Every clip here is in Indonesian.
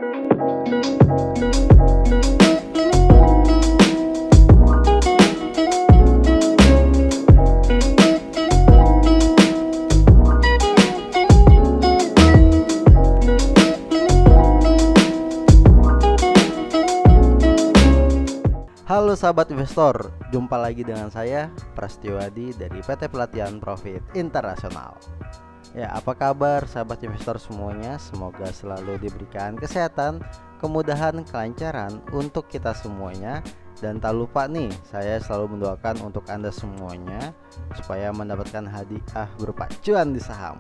Halo sahabat investor, jumpa lagi dengan saya Prasetyo Adi dari PT Pelatihan Profit Internasional. Ya, apa kabar sahabat investor semuanya? Semoga selalu diberikan kesehatan, kemudahan, kelancaran untuk kita semuanya. Dan tak lupa nih, saya selalu mendoakan untuk Anda semuanya supaya mendapatkan hadiah berupa cuan di saham.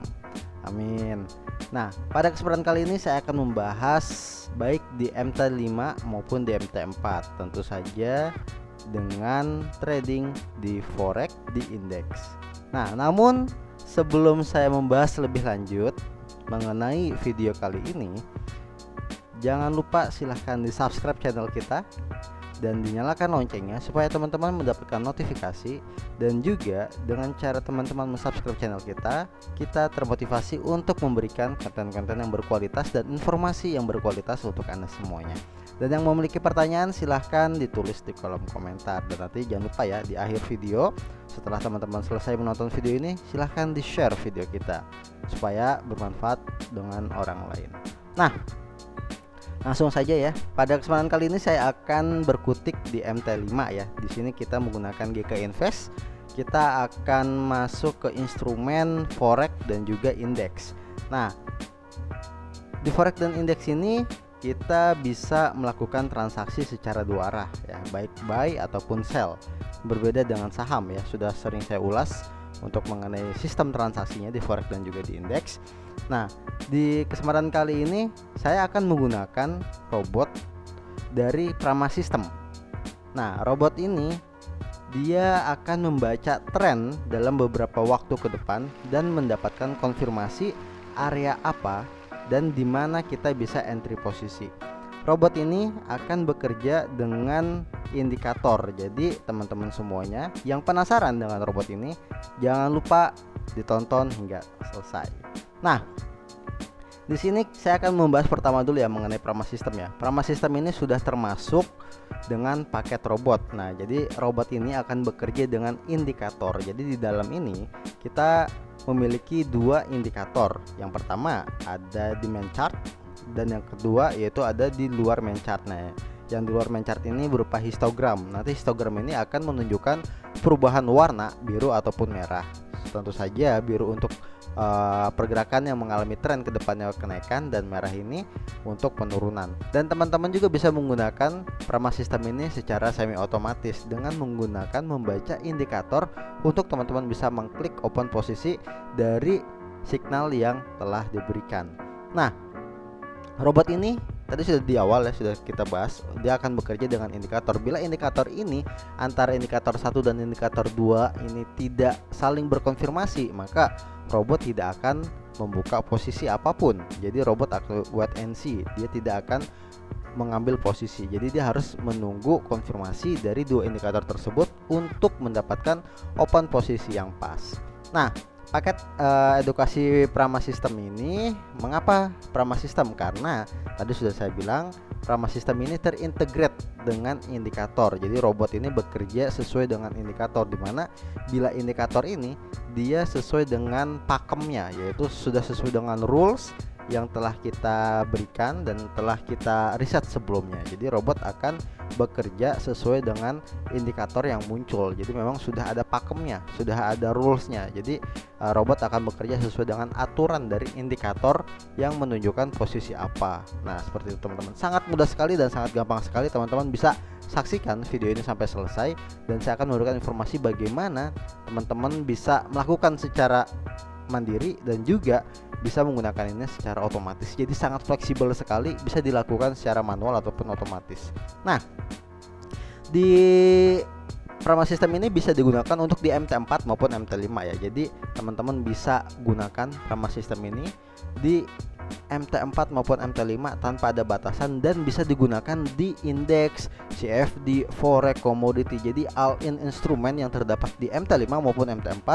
Amin. Nah, pada kesempatan kali ini saya akan membahas baik di MT5 maupun di MT4, tentu saja dengan trading di forex di indeks. Nah, namun sebelum saya membahas lebih lanjut mengenai video kali ini, jangan lupa silahkan di subscribe channel kita dan dinyalakan loncengnya supaya teman-teman mendapatkan notifikasi. Dan juga dengan cara teman-teman mensubscribe channel kita termotivasi untuk memberikan konten-konten yang berkualitas dan informasi yang berkualitas untuk Anda semuanya. Dan yang memiliki pertanyaan silahkan ditulis di kolom komentar. Dan nanti jangan lupa ya, di akhir video setelah teman-teman selesai menonton video ini, silahkan di share video kita supaya bermanfaat dengan orang lain. Nah, langsung saja ya. Pada kesempatan kali ini saya akan berkutik di MT5 ya. Di sini kita menggunakan GK Invest. Kita akan masuk ke instrumen forex dan juga indeks. Nah, di forex dan indeks ini kita bisa melakukan transaksi secara dua arah ya, baik buy ataupun sell. Berbeda dengan saham ya, sudah sering saya ulas untuk mengenai sistem transaksinya di forex dan juga di indeks. Nah, di kesempatan kali ini saya akan menggunakan robot dari Prama System. Nah, robot ini dia akan membaca tren dalam beberapa waktu ke depan dan mendapatkan konfirmasi area apa dan di mana kita bisa entry posisi. Robot ini akan bekerja dengan indikator. Jadi teman-teman semuanya yang penasaran dengan robot ini, jangan lupa ditonton hingga selesai. Nah, di sini saya akan membahas pertama dulu ya mengenai Prama System ya. Prama System ini sudah termasuk dengan paket robot. Nah, jadi robot ini akan bekerja dengan indikator. Jadi di dalam ini kita memiliki dua indikator. Yang pertama ada di main chart dan yang kedua yaitu ada di luar main chart. Nah, yang di luar main chart ini berupa histogram. Nanti histogram ini akan menunjukkan perubahan warna biru ataupun merah. Tentu saja biru untuk pergerakan yang mengalami tren ke depannya kenaikan dan merah ini untuk penurunan. Dan teman-teman juga bisa menggunakan Prama System ini secara semi otomatis dengan menggunakan membaca indikator untuk teman-teman bisa mengklik open posisi dari signal yang telah diberikan. Nah, robot ini tadi sudah di awal ya, sudah kita bahas, dia akan bekerja dengan indikator. Bila indikator ini antara indikator 1 dan indikator 2 ini tidak saling berkonfirmasi, maka robot tidak akan membuka posisi apapun. Jadi robot akan wait and see, dia tidak akan mengambil posisi. Jadi dia harus menunggu konfirmasi dari dua indikator tersebut untuk mendapatkan open posisi yang pas. Nah, paket edukasi Prama System ini, mengapa Prama System? Karena tadi sudah saya bilang Prama System ini terintegrate dengan indikator. Jadi robot ini bekerja sesuai dengan indikator, dimana bila indikator ini dia sesuai dengan pakemnya, yaitu sudah sesuai dengan rules yang telah kita berikan dan telah kita riset sebelumnya. Jadi robot akan bekerja sesuai dengan indikator yang muncul. Jadi memang sudah ada pakemnya, sudah ada rulesnya. Jadi robot akan bekerja sesuai dengan aturan dari indikator yang menunjukkan posisi apa. Nah, seperti itu teman-teman. Sangat mudah sekali dan sangat gampang sekali. Teman-teman bisa saksikan video ini sampai selesai dan saya akan memberikan informasi bagaimana teman-teman bisa melakukan secara mandiri dan juga bisa menggunakan ini secara otomatis. Jadi sangat fleksibel sekali, bisa dilakukan secara manual ataupun otomatis. Nah, di Prama System ini bisa digunakan untuk di MT4 maupun MT5 ya. Jadi teman-teman bisa gunakan Prama System ini di MT4 maupun MT5 tanpa ada batasan dan bisa digunakan di indeks, CFD, forex, commodity. Jadi all in instrumen yang terdapat di MT5 maupun MT4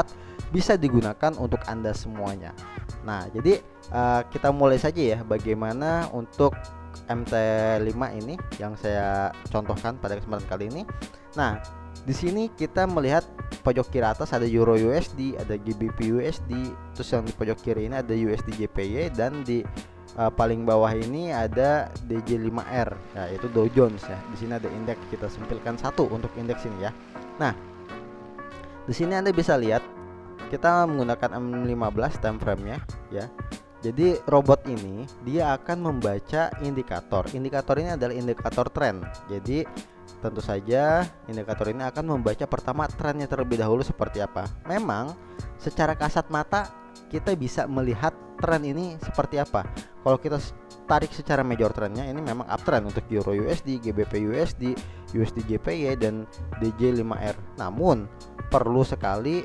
bisa digunakan untuk Anda semuanya. Nah, jadi kita mulai saja ya bagaimana untuk MT5 ini yang saya contohkan pada kesempatan kali ini. Nah, di sini kita melihat pojok kiri atas ada Euro USD, ada GBP USD, terus yang di pojok kiri ini ada USD JPY, dan di paling bawah ini ada DJ5R, ya itu Dow Jones ya. Di sini ada indeks, kita sempilkan satu untuk indeks ini ya. Nah, di sini Anda bisa lihat kita menggunakan M15 time frame-nya ya. Jadi robot ini dia akan membaca indikator. Indikator ini adalah indikator tren. Jadi tentu saja indikator ini akan membaca pertama trennya terlebih dahulu seperti apa. Memang secara kasat mata kita bisa melihat tren ini seperti apa. Kalau kita tarik secara major trennya, ini memang uptrend untuk Euro USD, GBP USD, USD JPY, dan DJ5R. Namun perlu sekali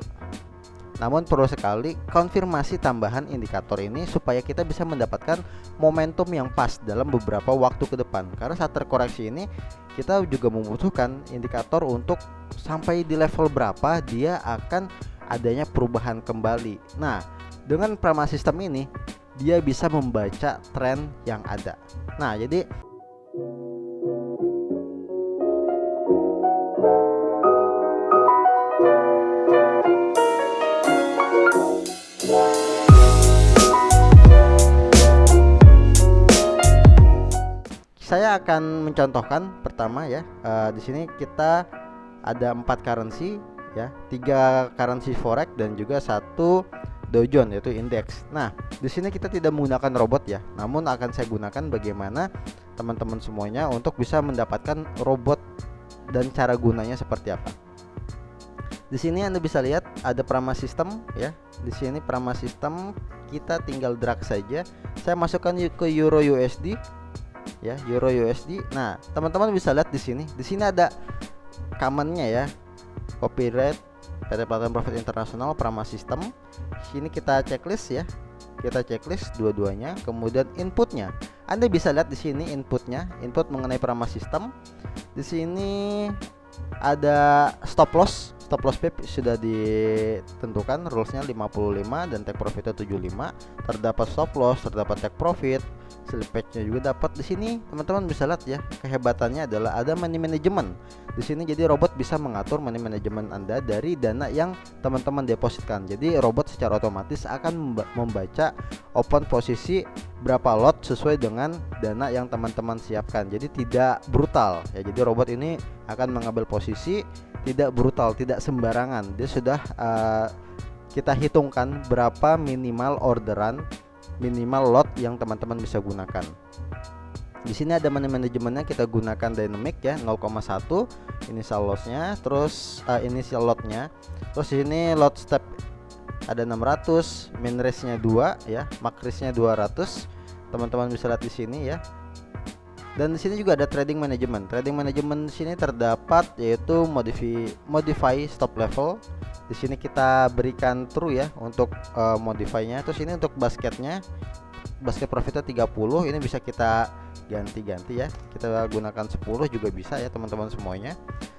konfirmasi tambahan indikator ini supaya kita bisa mendapatkan momentum yang pas dalam beberapa waktu ke depan. Karena saat terkoreksi ini kita juga membutuhkan indikator untuk sampai di level berapa dia akan adanya perubahan kembali. Nah, dengan Prama System ini dia bisa membaca tren yang ada. Nah, jadi saya akan mencontohkan pertama ya. Di sini kita ada 4 currency ya, 3 currency forex dan juga 1 Dow Jones yaitu indeks. Nah, di sini kita tidak menggunakan robot ya, namun akan saya gunakan bagaimana teman-teman semuanya untuk bisa mendapatkan robot dan cara gunanya seperti apa. Di sini Anda bisa lihat ada Prama System ya. Di sini Prama System kita tinggal drag saja. Saya masukkan ke Euro USD ya, Euro USD. Nah, teman-teman bisa lihat di sini. Di sini ada common-nya ya. Copyright PT Pelatihan Profit Internasional Prama System. Sini kita checklist ya. Kita checklist dua-duanya, kemudian inputnya. Anda bisa lihat di sini inputnya, input mengenai Prama System. Di sini ada stop loss pip sudah ditentukan, rulesnya 55 dan take profitnya 75. Terdapat stop loss, terdapat take profit, slippage-nya juga dapat. Di sini teman-teman bisa lihat ya, kehebatannya adalah ada money management di sini. Jadi robot bisa mengatur money management Anda dari dana yang teman-teman depositkan. Jadi robot secara otomatis akan membaca open posisi berapa lot sesuai dengan dana yang teman-teman siapkan. Jadi tidak brutal ya. Jadi robot ini akan mengambil posisi tidak brutal, tidak sembarangan. Dia sudah kita hitungkan berapa minimal orderan, minimal lot yang teman-teman bisa gunakan. Di sini ada money manajemennya, kita gunakan dynamic ya, 0,1 initial lossnya, terus initial lotnya. Terus ini lot step ada 600, min risk-nya 2 ya, max risk-nya 200. Teman-teman bisa lihat di sini ya. Dan di sini juga ada trading management. Trading management di sini terdapat yaitu modify stop level. Di sini kita berikan true ya untuk modify-nya. Terus ini untuk basketnya, basket profitnya 30. Ini bisa kita ganti-ganti ya. Kita gunakan 10 juga bisa ya teman-teman semuanya.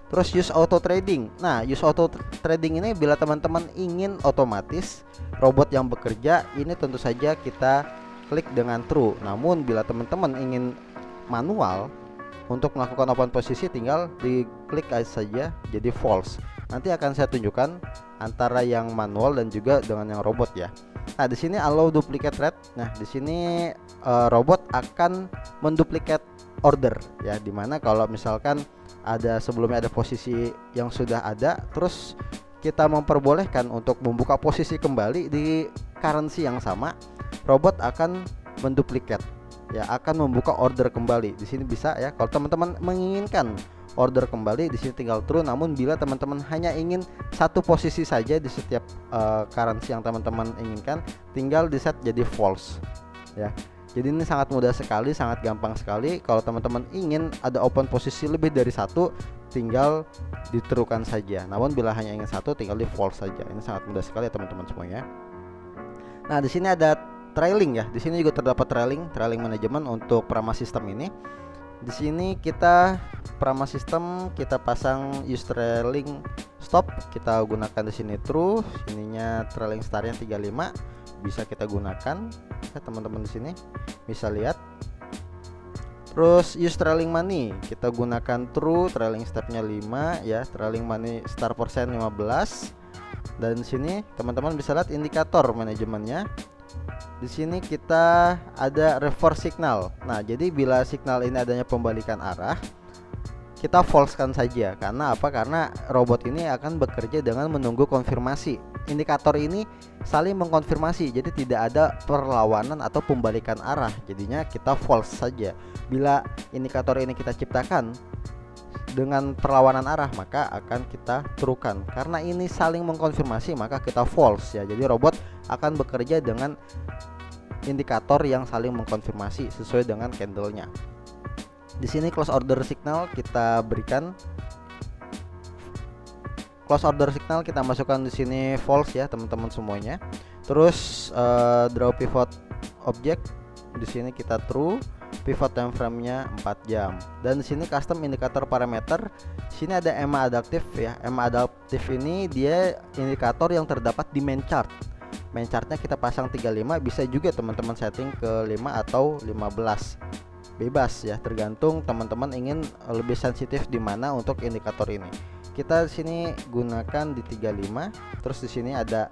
Terus use auto trading. Nah, use auto trading ini bila teman-teman ingin otomatis robot yang bekerja, ini tentu saja kita klik dengan true. Namun bila teman-teman ingin manual untuk melakukan open posisi, tinggal diklik saja jadi false. Nanti akan saya tunjukkan antara yang manual dan juga dengan yang robot ya. Nah, di sini allow duplicate trade. Nah, di sini robot akan menduplikat order ya, dimana kalau misalkan ada sebelumnya ada posisi yang sudah ada, terus kita memperbolehkan untuk membuka posisi kembali di currency yang sama, robot akan menduplikat ya, akan membuka order kembali. Di sini bisa ya, kalau teman-teman menginginkan order kembali di sini tinggal true. Namun bila teman-teman hanya ingin satu posisi saja di setiap currency yang teman-teman inginkan, tinggal di set jadi false ya. Jadi ini sangat mudah sekali, sangat gampang sekali. Kalau teman-teman ingin ada open posisi lebih dari satu, tinggal diterukan saja. Namun bila hanya ingin satu, tinggal di false saja. Ini sangat mudah sekali ya teman-teman semuanya. Nah, di sini ada trailing ya. Di sini juga terdapat trailing management untuk Prama System ini. Di sini kita Prama System kita pasang use trailing stop, kita gunakan di sini true. Ininya trailing startnya 35 bisa kita gunakan ya, teman-teman di sini bisa lihat Terus use trailing money, kita gunakan true, trailing stepnya 5 ya, trailing money start persen 15. Dan di sini teman-teman bisa lihat indikator manajemennya. Di sini kita ada reverse signal. Nah, jadi bila signal ini adanya pembalikan arah, kita false-kan saja. Karena apa? Karena robot ini akan bekerja dengan menunggu konfirmasi. Indikator ini saling mengkonfirmasi, jadi tidak ada perlawanan atau pembalikan arah. Jadinya kita false saja. Bila indikator ini kita ciptakan dengan perlawanan arah, maka akan kita true-kan. Karena ini saling mengkonfirmasi, maka kita false ya. Jadi robot akan bekerja dengan indikator yang saling mengkonfirmasi sesuai dengan candle-nya. Di sini close order signal kita berikan. Close order signal kita masukkan di sini false ya teman-teman semuanya. Terus draw pivot object di sini kita true. Pivot time frame-nya 4 jam. Dan di sini custom indikator parameter. Di sini ada EMA adaptif ya. EMA adaptif ini dia indikator yang terdapat di main chart. Main chartnya kita pasang 35, bisa juga teman-teman setting ke 5 atau 15. Bebas ya, tergantung teman-teman ingin lebih sensitif di mana untuk indikator ini. Kita sini gunakan di 35. Terus di sini ada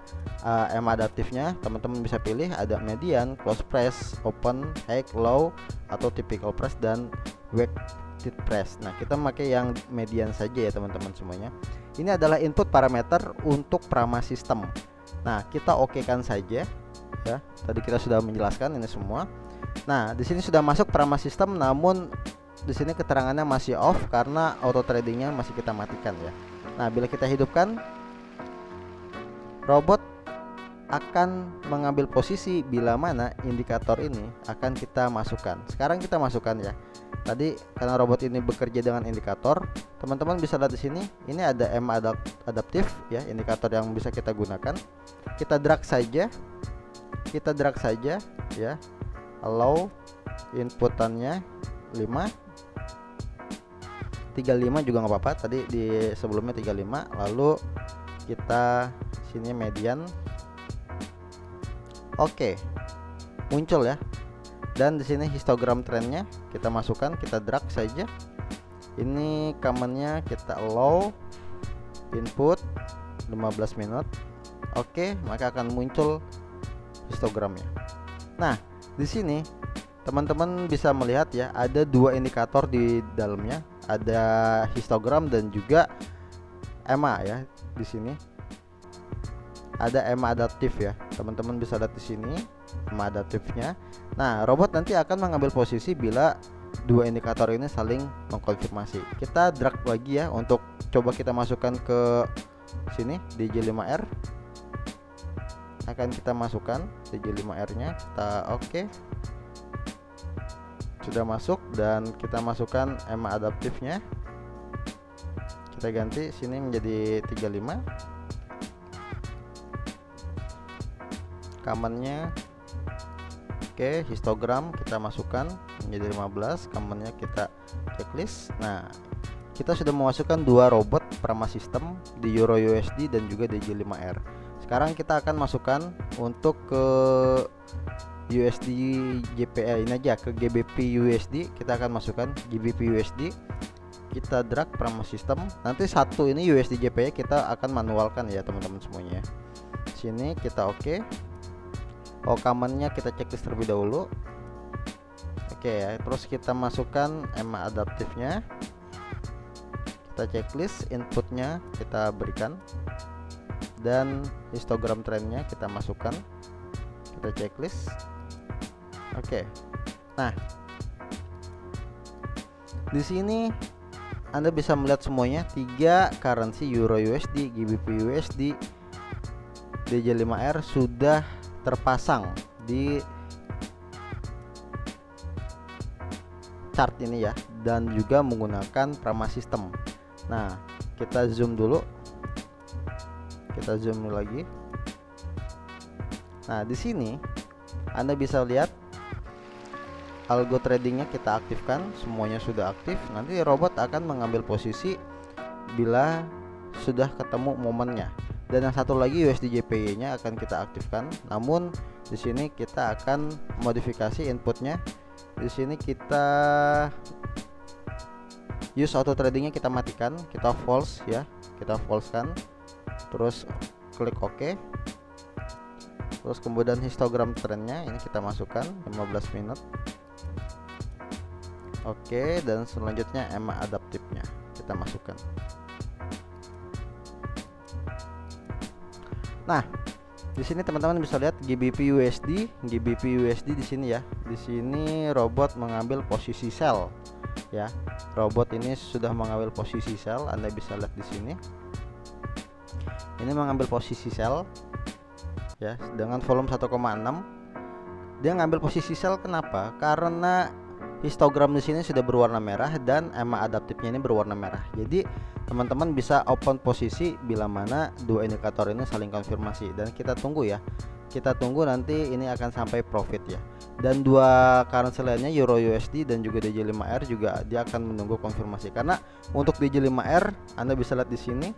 EMA adaptifnya, teman-teman bisa pilih ada median, close press, open, high, low, atau typical press dan weighted press. Nah, kita pakai yang median saja ya teman-teman semuanya. Ini adalah input parameter untuk Prama System. Nah, kita okekan saja ya. Tadi kita sudah menjelaskan ini semua. Nah, di sini sudah masuk Prama System, namun di sini keterangannya masih off karena auto tradingnya masih kita matikan ya. Nah, bila kita hidupkan, robot akan mengambil posisi bila mana indikator ini akan kita masukkan. Sekarang kita masukkan ya. Tadi karena robot ini bekerja dengan indikator, teman-teman bisa lihat di sini. Ini ada EMA adaptif ya, indikator yang bisa kita gunakan. Kita drag saja. Kita drag saja ya. Allow inputannya 5. 35 juga nggak apa-apa. Tadi di sebelumnya 35. Lalu kita sini median. Oke. Muncul ya. Dan di sini histogram trennya kita masukkan, kita drag saja. Ini commandnya kita allow input 15 menit. Oke, maka akan muncul histogramnya. Nah, di sini teman-teman bisa melihat ya, ada dua indikator di dalamnya, ada histogram dan juga EMA ya. Di sini ada EMA adaptif ya. Teman-teman bisa lihat di sini EMA adaptifnya. Nah, robot nanti akan mengambil posisi bila dua indikator ini saling mengkonfirmasi. Kita drag lagi ya untuk coba kita masukkan ke sini DJ5R. Akan kita masukkan DJ5R-nya. Kita oke. Sudah masuk dan kita masukkan EMA adaptifnya. Kita ganti sini menjadi 35. Command-nya oke, histogram kita masukkan menjadi 15, command-nya kita checklist. Nah, kita sudah memasukkan dua robot Prama System di Euro USD dan juga DJ5R. Sekarang kita akan masukkan untuk ke USD JPA ini aja, ke GBP USD. Kita akan masukkan GBP USD. Kita drag Prama System. Nanti satu ini USD JPA kita akan manualkan ya teman-teman semuanya. Sini kita oke. Oh, command-nya kita checklist terlebih dahulu. Oke ya, terus kita masukkan EMA adaptifnya. Kita checklist, inputnya kita berikan. Dan histogram trennya kita masukkan. Kita checklist. Oke. Nah, di sini Anda bisa melihat semuanya 3 currency Euro USD, GBP USD, DJ5R sudah terpasang di chart ini ya, dan juga menggunakan Prama System. Nah, kita zoom dulu. Kita zoom lagi. Nah, di sini Anda bisa lihat algo tradingnya kita aktifkan, semuanya sudah aktif. Nanti robot akan mengambil posisi bila sudah ketemu momennya. Dan yang satu lagi USD JPY-nya akan kita aktifkan. Namun di sini kita akan modifikasi inputnya Di sini kita use auto tradingnya kita matikan, kita false ya, kita false kan, terus klik OK. Terus kemudian histogram trennya ini kita masukkan 15 menit. Oke, dan selanjutnya EMA adaptifnya kita masukkan. Nah, di sini teman-teman bisa lihat GBP USD di sini ya. Di sini robot mengambil posisi sell ya. Robot ini sudah mengambil posisi sell, Anda bisa lihat di sini. Ini mengambil posisi sell ya dengan volume 1,6. Dia ngambil posisi sell kenapa? Karena histogram di sini sudah berwarna merah dan EMA adaptifnya ini berwarna merah. Jadi teman-teman bisa open posisi bila mana dua indikator ini saling konfirmasi, dan kita tunggu ya. Kita tunggu nanti ini akan sampai profit ya. Dan dua currency lainnya Euro USD dan juga DJ5R juga dia akan menunggu konfirmasi. Karena untuk DJ5R Anda bisa lihat di sini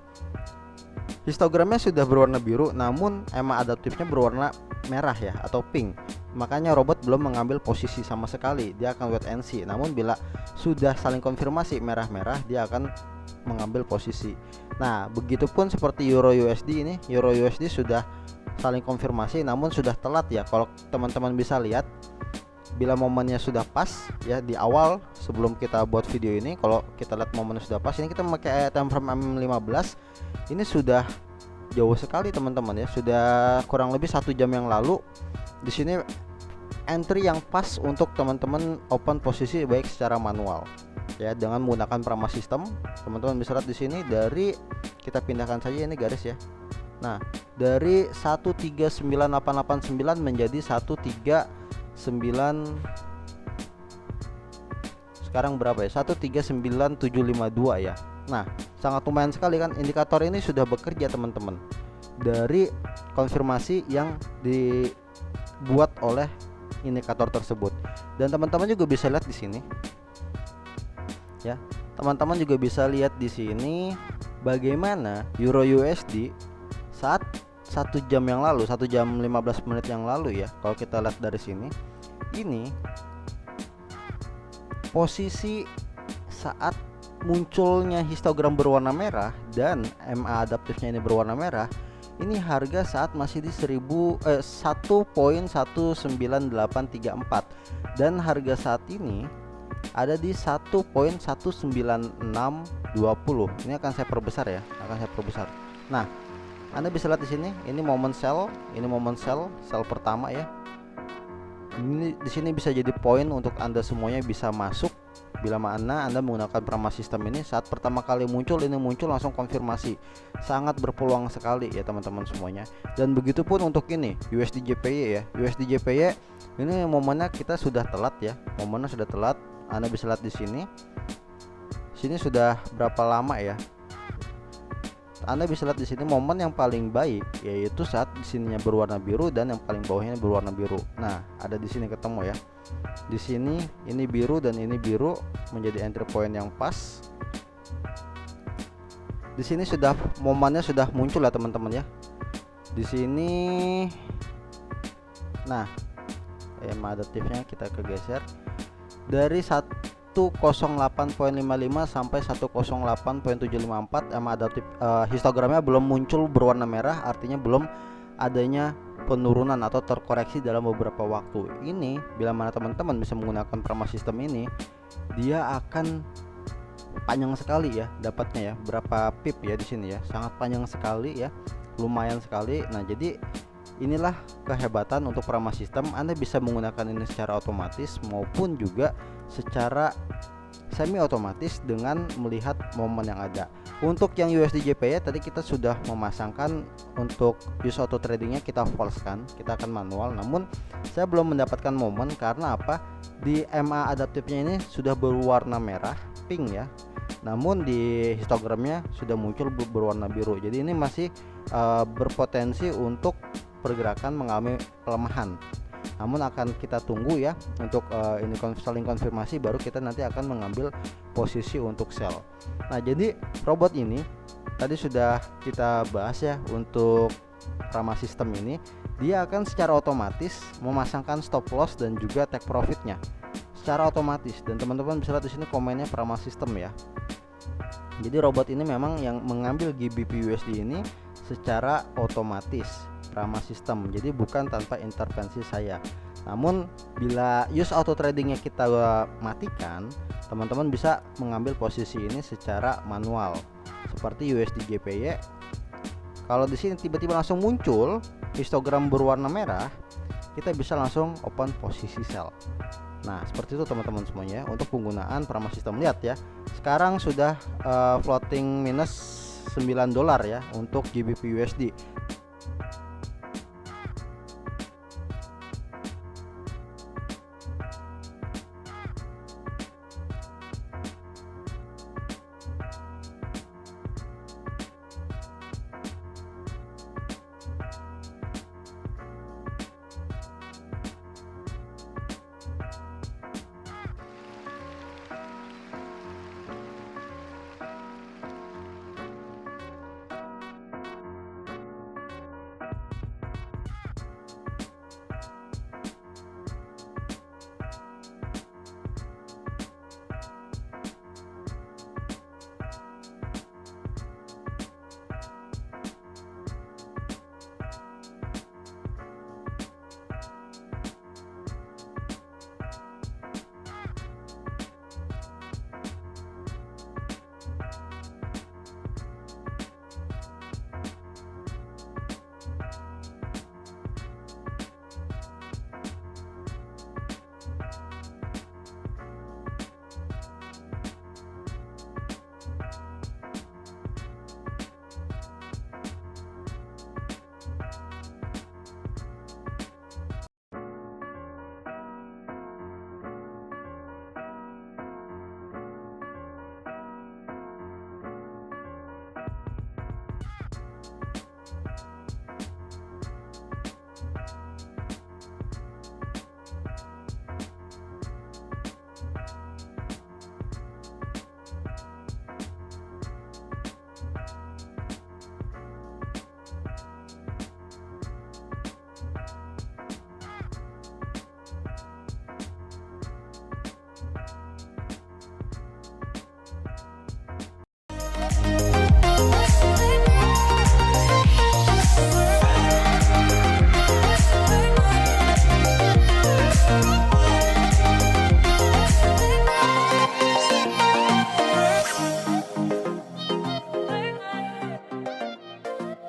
histogramnya sudah berwarna biru, namun EMA adaptifnya berwarna merah ya atau pink. Makanya robot belum mengambil posisi sama sekali, dia akan wait and see. Namun bila sudah saling konfirmasi merah-merah, dia akan mengambil posisi. Nah, begitupun seperti Euro USD ini, Euro USD sudah saling konfirmasi namun sudah telat ya. Kalau teman-teman bisa lihat, bila momennya sudah pas ya di awal sebelum kita buat video ini, kalau kita lihat momennya sudah pas, ini kita memakai time frame M15, ini sudah jauh sekali teman-teman ya, sudah kurang lebih 1 jam yang lalu. Di sini entry yang pas untuk teman-teman open posisi baik secara manual ya dengan menggunakan Prama System. Teman-teman bisa lihat di sini, dari kita pindahkan saja ini garis ya. Nah, dari 139889 menjadi 13 sekarang berapa ya, 139752 ya. Nah, sangat lumayan sekali kan, indikator ini sudah bekerja teman-teman dari konfirmasi yang dibuat oleh indikator tersebut. Dan teman-teman juga bisa lihat di sini ya, teman-teman juga bisa lihat di sini bagaimana Euro USD saat 1 jam yang lalu, 1 jam 15 menit yang lalu ya. Kalau kita lihat dari sini, ini posisi saat munculnya histogram berwarna merah dan EMA adaptifnya ini berwarna merah, ini harga saat masih di 1.19834 dan harga saat ini ada di 1.19620. Ini akan saya perbesar ya, akan saya perbesar. Nah, Anda bisa lihat di sini, ini momen sell, ini momen sell pertama ya. Ini di sini bisa jadi poin untuk Anda semuanya bisa masuk bila mana Anda menggunakan Prama System ini. Saat pertama kali muncul, ini muncul langsung konfirmasi, sangat berpeluang sekali ya teman-teman semuanya. Dan begitupun untuk ini USD JPY ya, USD JPY ini momennya kita sudah telat ya, momennya sudah telat. Anda bisa lihat di sini, sini sudah berapa lama ya. Anda bisa lihat di sini momen yang paling baik yaitu saat di sininya berwarna biru dan yang paling bawahnya berwarna biru. Nah, ada di sini ketemu ya. Di sini ini biru dan ini biru menjadi entry point yang pas. Di sini sudah momennya sudah muncul ya teman-teman ya. Di sini, nah, EMA adaptifnya kita kegeser dari 108.55 sampai 108.754. EMA adaptif histogramnya belum muncul berwarna merah, artinya belum adanya penurunan atau terkoreksi dalam beberapa waktu. Ini bila mana teman-teman bisa menggunakan Prama System ini, dia akan panjang sekali ya dapatnya ya, berapa pip ya di sini ya, sangat panjang sekali ya, lumayan sekali. Nah, jadi inilah kehebatan untuk Prama System. Anda bisa menggunakan ini secara otomatis maupun juga secara semi otomatis dengan melihat momen yang ada. Untuk yang USD JPY tadi kita sudah memasangkan untuk use auto tradingnya, kita false kan, kita akan manual. Namun saya belum mendapatkan momen karena apa? Di EMA adaptifnya ini sudah berwarna merah, pink ya. Namun di histogramnya sudah muncul berwarna biru. Jadi ini masih berpotensi untuk pergerakan mengalami pelemahan. Namun akan kita tunggu ya untuk ini saling konfirmasi, baru kita nanti akan mengambil posisi untuk sell. Nah, jadi robot ini tadi sudah kita bahas ya, untuk Prama System ini dia akan secara otomatis memasangkan stop loss dan juga take profitnya. secara otomatis. Dan teman-teman bisa lihat di sini komennya Prama System ya. Jadi robot ini memang yang mengambil GBP USD ini secara otomatis, Prama System. Jadi bukan tanpa intervensi saya. Namun bila use auto tradingnya kita matikan, teman-teman bisa mengambil posisi ini secara manual seperti USD GPY. Kalau di sini tiba-tiba langsung muncul histogram berwarna merah, kita bisa langsung open posisi sell. Nah seperti itu teman-teman semuanya untuk penggunaan Prama System. Lihat ya, sekarang sudah floating minus $9 ya untuk GBP USD.